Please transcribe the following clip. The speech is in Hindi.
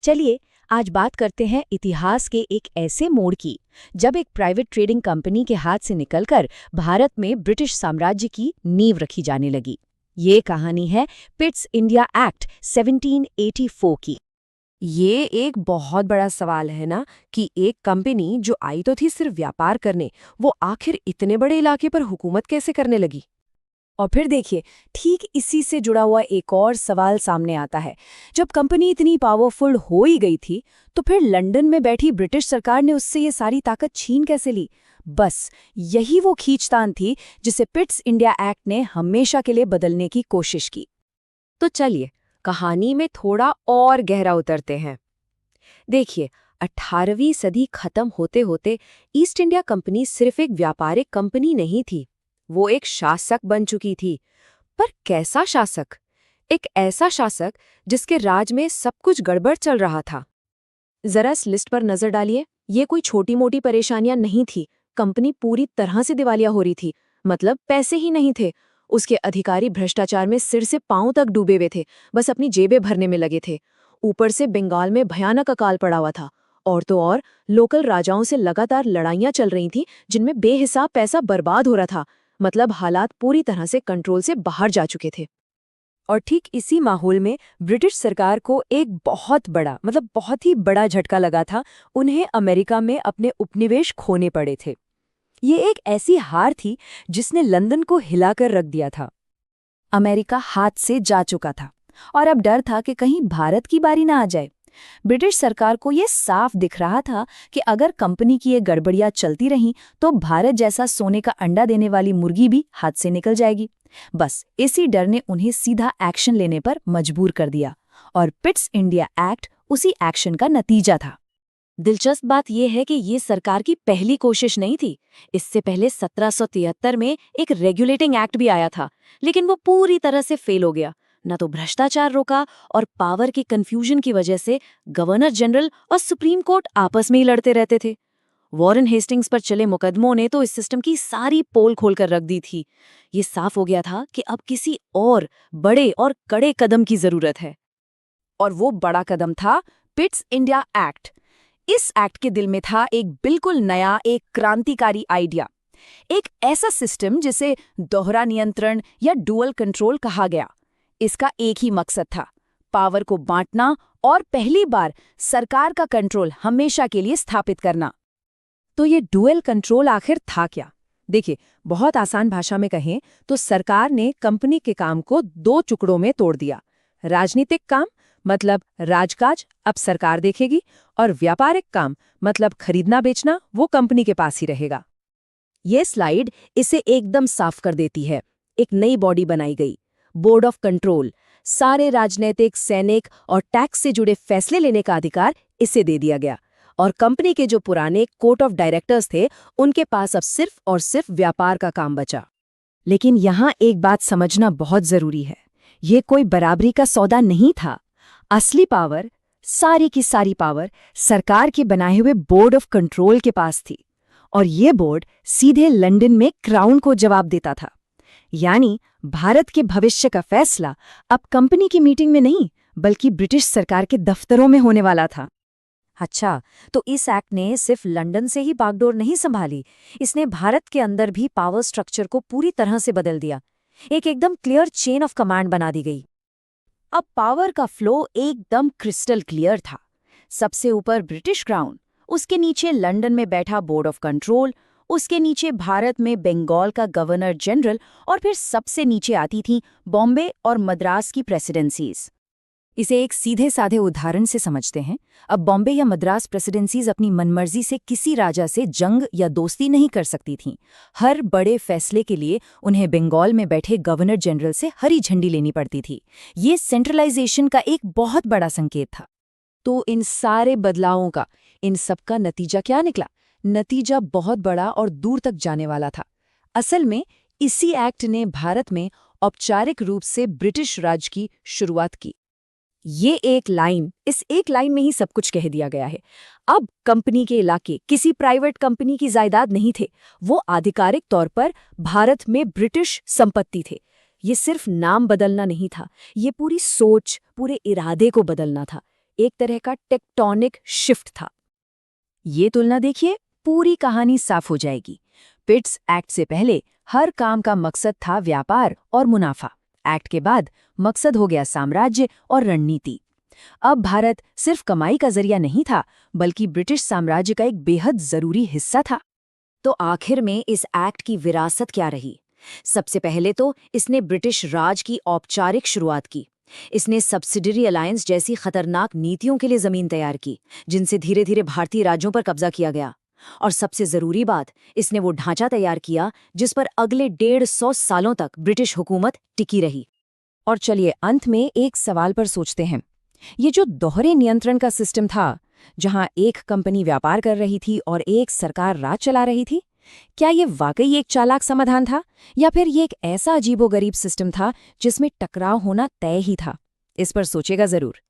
चलिए आज बात करते हैं इतिहास के एक ऐसे मोड़ की जब एक प्राइवेट ट्रेडिंग कंपनी के हाथ से निकलकर भारत में ब्रिटिश साम्राज्य की नींव रखी जाने लगी। ये कहानी है पिट्स इंडिया एक्ट 1784 की। ये एक बहुत बड़ा सवाल है ना कि एक कंपनी जो आई तो थी सिर्फ व्यापार करने, वो आखिर इतने बड़े इलाके पर हुकूमत कैसे करने लगी। और फिर देखिए, ठीक इसी से जुड़ा हुआ एक और सवाल सामने आता है। जब कंपनी इतनी पावरफुल हो ही गई थी, तो फिर लंदन में बैठी ब्रिटिश सरकार ने उससे ये सारी ताकत छीन कैसे ली? बस यही वो खींचतान थी जिसे पिट्स इंडिया एक्ट ने हमेशा के लिए बदलने की कोशिश की। तो चलिए कहानी में थोड़ा और गहरा उतरते हैं। देखिए, 18वीं सदी खत्म होते होते ईस्ट इंडिया कंपनी सिर्फ एक व्यापारिक कंपनी नहीं थी, वो एक शासक बन चुकी थी। पर कैसा शासक? एक ऐसा शासक जिसके राज में सब कुछ गड़बड़ चल रहा था। जरा इस लिस्ट पर नजर डालिए। ये कोई छोटी मोटी परेशानियां नहीं थी। कंपनी पूरी तरह से दिवालिया हो रही थी। मतलब पैसे ही नहीं थे। उसके अधिकारी भ्रष्टाचार में सिर से पांव तक डूबे हुए थे, बस अपनी जेबें भरने में लगे थे। ऊपर से बंगाल में भयानक अकाल पड़ा हुआ था। और तो और लोकल राजाओं से लगातार लड़ाइयां चल रही थीं, जिनमें बेहिसाब पैसा बर्बाद हो रहा था। मतलब हालात पूरी तरह से कंट्रोल से बाहर जा चुके थे। और ठीक इसी माहौल में ब्रिटिश सरकार को एक बहुत ही बड़ा झटका लगा था। उन्हें अमेरिका में अपने उपनिवेश खोने पड़े थे। ये एक ऐसी हार थी जिसने लंदन को हिलाकर रख दिया था। अमेरिका हाथ से जा चुका था और अब डर था कि कहीं भारत की बारी ना आ जाए। ब्रिटिश सरकार को ये साफ दिख रहा था कि अगर कंपनी की ये गड़बड़ियां चलती रहीं तो भारत जैसा सोने का अंडा देने वाली मुर्गी भी हाथ से निकल जाएगी। बस इसी डर ने उन्हें सीधा एक्शन लेने पर मजबूर कर दिया और पिट्स इंडिया एक्ट उसी एक्शन का नतीजा था। दिलचस्प बात यह है कि ये सरकार की पहली कोशिश नहीं थी। इससे पहले 1773 में एक रेगुलेटिंग एक्ट भी आया था, लेकिन वो पूरी तरह से फेल हो गया। न तो भ्रष्टाचार रोका और पावर की कंफ्यूजन की वजह से गवर्नर जनरल और सुप्रीम कोर्ट आपस में ही लड़ते रहते थे। वॉरेन हेस्टिंग्स पर चले मुकदमों ने तो इस सिस्टम की सारी पोल खोलकर रख दी थी। ये साफ हो गया था कि अब किसी और बड़े और कड़े कदम की जरूरत है। और वो बड़ा कदम था पिट्स इंडिया एक्ट। इस एक्ट के दिल में था एक बिल्कुल नया, एक क्रांतिकारी आइडिया। एक ऐसा सिस्टम जिसे दोहरा नियंत्रण या डुअल कंट्रोल कहा गया। इसका एक ही मकसद था, पावर को बांटना और पहली बार सरकार का कंट्रोल हमेशा के लिए स्थापित करना। तो ये डुअल कंट्रोल आखिर था क्या? देखिए, बहुत आसान भाषा में कहें तो सरकार ने कंपनी के काम को दो टुकड़ों में तोड़ दिया। राजनीतिक काम मतलब राजकाज अब सरकार देखेगी, और व्यापारिक काम मतलब खरीदना बेचना वो कंपनी के पास ही रहेगा। ये स्लाइड इसे एकदम साफ कर देती है। एक नई बॉडी बनाई गई, बोर्ड ऑफ कंट्रोल। सारे राजनीतिक, सैनिक और टैक्स से जुड़े फैसले लेने का अधिकार इसे दे दिया गया। और कंपनी के जो पुराने कोर्ट ऑफ डायरेक्टर्स थे, उनके पास अब सिर्फ और सिर्फ व्यापार का काम बचा। लेकिन यहाँ एक बात समझना बहुत जरूरी है, ये कोई बराबरी का सौदा नहीं था। असली पावर, सारी की सारी पावर सरकार के बनाए हुए बोर्ड ऑफ कंट्रोल के पास थी। और ये बोर्ड सीधे लंदन में क्राउन को जवाब देता था। यानी भारत के भविष्य का फैसला अब कंपनी की मीटिंग में नहीं, बल्कि ब्रिटिश सरकार के दफ्तरों में होने वाला था। अच्छा, तो इस एक्ट ने सिर्फ लंदन से ही बागडोर नहीं संभाली, इसने भारत के अंदर भी पावर स्ट्रक्चर को पूरी तरह से बदल दिया। एक एकदम क्लियर चेन ऑफ कमांड बना दी गई। अब पावर का फ्लो एकदम क्रिस्टल क्लियर था। सबसे ऊपर ब्रिटिश क्राउन, उसके नीचे लंदन में बैठा बोर्ड ऑफ कंट्रोल, उसके नीचे भारत में बंगाल का गवर्नर जनरल, और फिर सबसे नीचे आती थीं बॉम्बे और मद्रास की प्रेसिडेंसीज। इसे एक सीधे साधे उदाहरण से समझते हैं। अब बॉम्बे या मद्रास प्रेसिडेंसीज अपनी मनमर्जी से किसी राजा से जंग या दोस्ती नहीं कर सकती थीं। हर बड़े फैसले के लिए उन्हें बंगाल में बैठे गवर्नर जनरल से हरी झंडी लेनी पड़ती थी। ये सेंट्रलाइजेशन का एक बहुत बड़ा संकेत था। तो इन सारे बदलावों का, इन सबका नतीजा क्या निकला? नतीजा बहुत बड़ा और दूर तक जाने वाला था। असल में इसी एक्ट ने भारत में औपचारिक रूप से ब्रिटिश राज की शुरुआत की। इस एक लाइन में ही सब कुछ कह दिया गया है। अब कंपनी के इलाके किसी प्राइवेट कंपनी की जायदाद नहीं थे, वो आधिकारिक तौर पर भारत में ब्रिटिश संपत्ति थे। ये सिर्फ नाम बदलना नहीं था, ये पूरी सोच, पूरे इरादे को बदलना था। एक तरह का टेक्टोनिक शिफ्ट था। ये तुलना देखिए, पूरी कहानी साफ हो जाएगी। पिट्स एक्ट से पहले हर काम का मकसद था व्यापार और मुनाफा। एक्ट के बाद मकसद हो गया साम्राज्य और रणनीति। अब भारत सिर्फ कमाई का जरिया नहीं था, बल्कि ब्रिटिश साम्राज्य का एक बेहद जरूरी हिस्सा था। तो आखिर में इस एक्ट की विरासत क्या रही? सबसे पहले तो इसने ब्रिटिश राज की औपचारिक शुरुआत की। इसने सब्सिडरी अलायंस जैसी खतरनाक नीतियों के लिए जमीन तैयार की, जिनसे धीरे धीरे भारतीय राज्यों पर कब्जा किया गया। और सबसे जरूरी बात, इसने वो ढांचा तैयार किया जिस पर अगले 150 सालों तक ब्रिटिश हुकूमत टिकी रही। और चलिए अंत में एक सवाल पर सोचते हैं। ये जो दोहरे नियंत्रण का सिस्टम था, जहां एक कंपनी व्यापार कर रही थी और एक सरकार राज चला रही थी, क्या ये वाकई एक चालाक समाधान था, या फिर ये एक ऐसा अजीबोगरीब सिस्टम था जिसमें टकराव होना तय ही था? इस पर सोचेगा जरूर।